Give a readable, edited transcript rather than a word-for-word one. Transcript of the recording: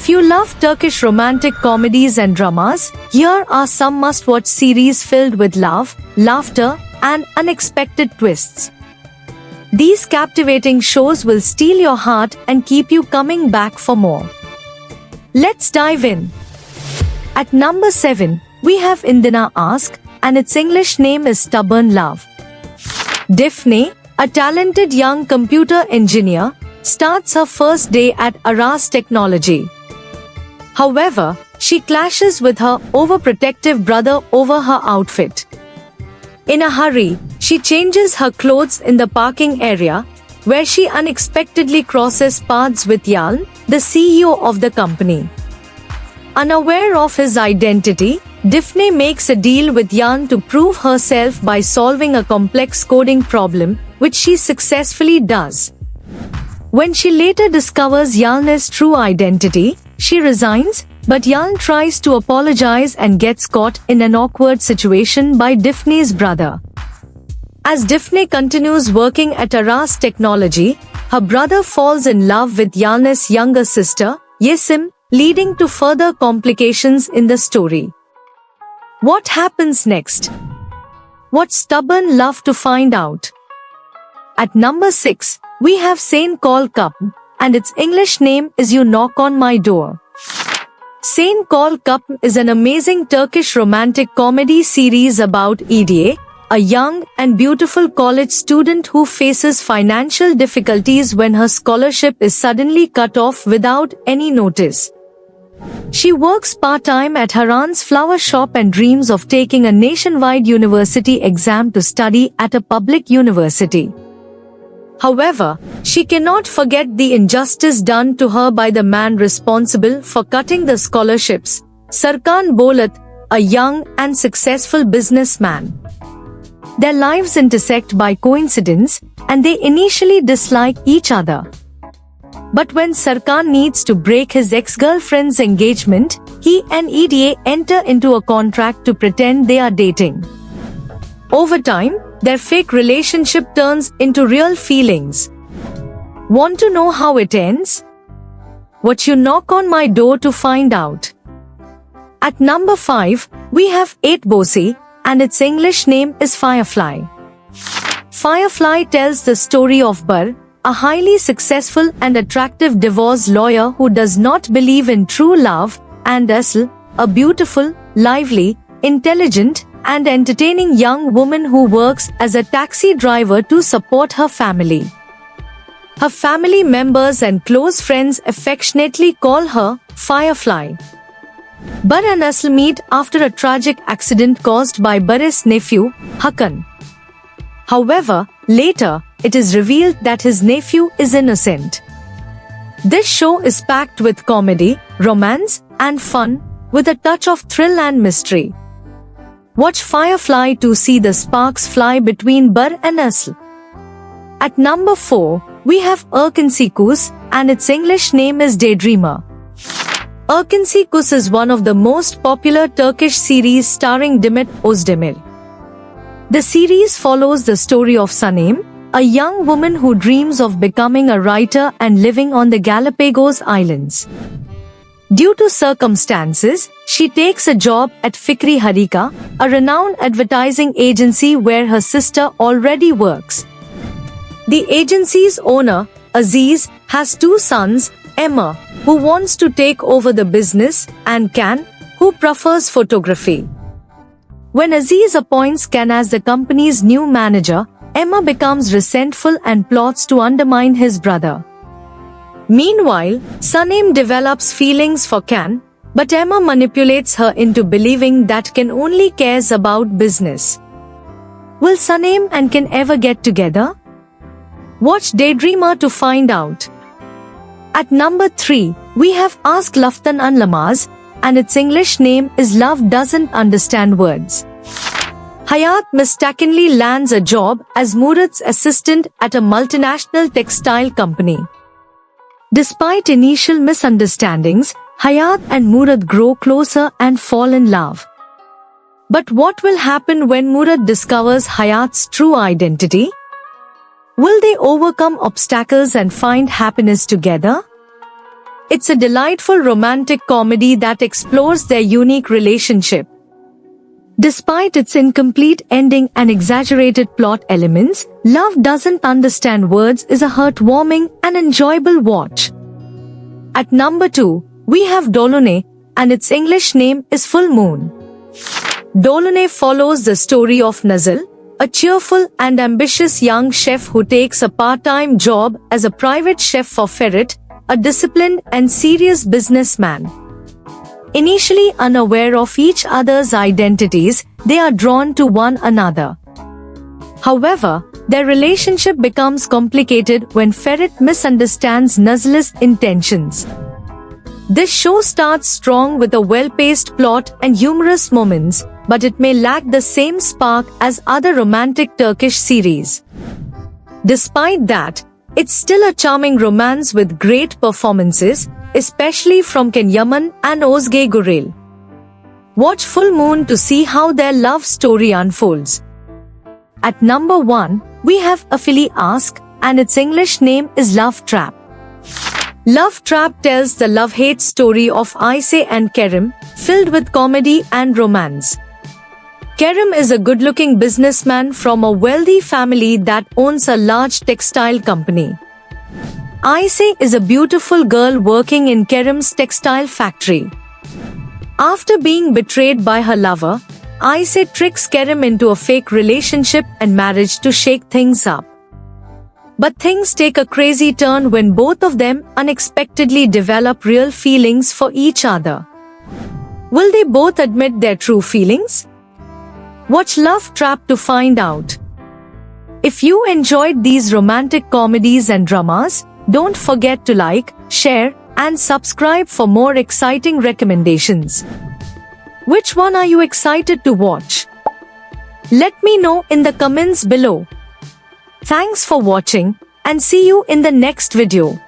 If you love Turkish romantic comedies and dramas, here are some must-watch series filled with love, laughter, and unexpected twists. These captivating shows will steal your heart and keep you coming back for more. Let's dive in. At number 7, we have Indina Ask, and its English name is Stubborn Love. Daphne, a talented young computer engineer, starts her first day at Aras Technology. However, she clashes with her overprotective brother over her outfit. In a hurry, she changes her clothes in the parking area, where she unexpectedly crosses paths with Yaln, the CEO of the company. Unaware of his identity, Daphne makes a deal with Yaln to prove herself by solving a complex coding problem, which she successfully does. When she later discovers Yaln's true identity, she resigns, but Yaln tries to apologize and gets caught in an awkward situation by Daphne's brother. As Daphne continues working at Aras Technology, her brother falls in love with Yaln's younger sister, Yesim, leading to further complications in the story. What happens next? What's Stubborn Love to find out? At number 6, we have Sane Kol Kapm, and its English name is You Knock on My Door. Sane Kol Kapm is an amazing Turkish romantic comedy series about Edie, a young and beautiful college student who faces financial difficulties when her scholarship is suddenly cut off without any notice. She works part-time at her aunt's flower shop and dreams of taking a nationwide university exam to study at a public university. However, she cannot forget the injustice done to her by the man responsible for cutting the scholarships, Serkan Bolat, a young and successful businessman. Their lives intersect by coincidence, and they initially dislike each other. But when Serkan needs to break his ex-girlfriend's engagement, he and Edie enter into a contract to pretend they are dating. Over time, their fake relationship turns into real feelings. Want to know how it ends? Watch You Knock on My Door to find out. At number 5, we have 8 Bosi, and its English name is Firefly. Firefly tells the story of Bar, a highly successful and attractive divorce lawyer who does not believe in true love, and Asl, a beautiful, lively, intelligent, and entertaining young woman who works as a taxi driver to support her family. Her family members and close friends affectionately call her Firefly. Bar and Asl meet after a tragic accident caused by Bar's nephew, Hakan. However, later, it is revealed that his nephew is innocent. This show is packed with comedy, romance, and fun, with a touch of thrill and mystery. Watch Firefly to see the sparks fly between Bar and Asl. At number 4, we have Erkinci Kuş, and its English name is Daydreamer. Erkinci Kuş is one of the most popular Turkish series starring Demet Özdemir. The series follows the story of Sanem, a young woman who dreams of becoming a writer and living on the Galapagos Islands. Due to circumstances, she takes a job at Fikri Harika, a renowned advertising agency where her sister already works. The agency's owner, Aziz, has 2 sons, Emma, who wants to take over the business, and Can, who prefers photography. When Aziz appoints Can as the company's new manager, Emma becomes resentful and plots to undermine his brother. Meanwhile, Sanem develops feelings for Can, but Emma manipulates her into believing that Can only cares about business. Will Sanem and Can ever get together? Watch Daydreamer to find out. At number 3, we have Ask Laftan Anlamaz, and its English name is Love Doesn't Understand Words. Hayat mistakenly lands a job as Murat's assistant at a multinational textile company. Despite initial misunderstandings, Hayat and Murat grow closer and fall in love. But what will happen when Murat discovers Hayat's true identity? Will they overcome obstacles and find happiness together? It's a delightful romantic comedy that explores their unique relationship. Despite its incomplete ending and exaggerated plot elements, Love Doesn't Understand Words is a heartwarming and enjoyable watch. At number 2, we have Dolunay, and its English name is Full Moon. Dolunay follows the story of Nazal, a cheerful and ambitious young chef who takes a part-time job as a private chef for Ferret, a disciplined and serious businessman. Initially unaware of each other's identities, they are drawn to one another. However, their relationship becomes complicated when Ferret misunderstands Nazal's intentions. This show starts strong with a well-paced plot and humorous moments, but it may lack the same spark as other romantic Turkish series. Despite that, it's still a charming romance with great performances, especially from Ken Yaman and Ozge Gurel. Watch Full Moon to see how their love story unfolds. At number 1, we have Afili Ask, and its English name is Love Trap. Love Trap tells the love-hate story of Ayse and Kerem, filled with comedy and romance. Kerem is a good-looking businessman from a wealthy family that owns a large textile company. Ayse is a beautiful girl working in Kerem's textile factory. After being betrayed by her lover, Ayse tricks Kerem into a fake relationship and marriage to shake things up. But things take a crazy turn when both of them unexpectedly develop real feelings for each other. Will they both admit their true feelings? Watch Love Trap to find out. If you enjoyed these romantic comedies and dramas, don't forget to like, share, and subscribe for more exciting recommendations. Which one are you excited to watch? Let me know in the comments below. Thanks for watching, and see you in the next video.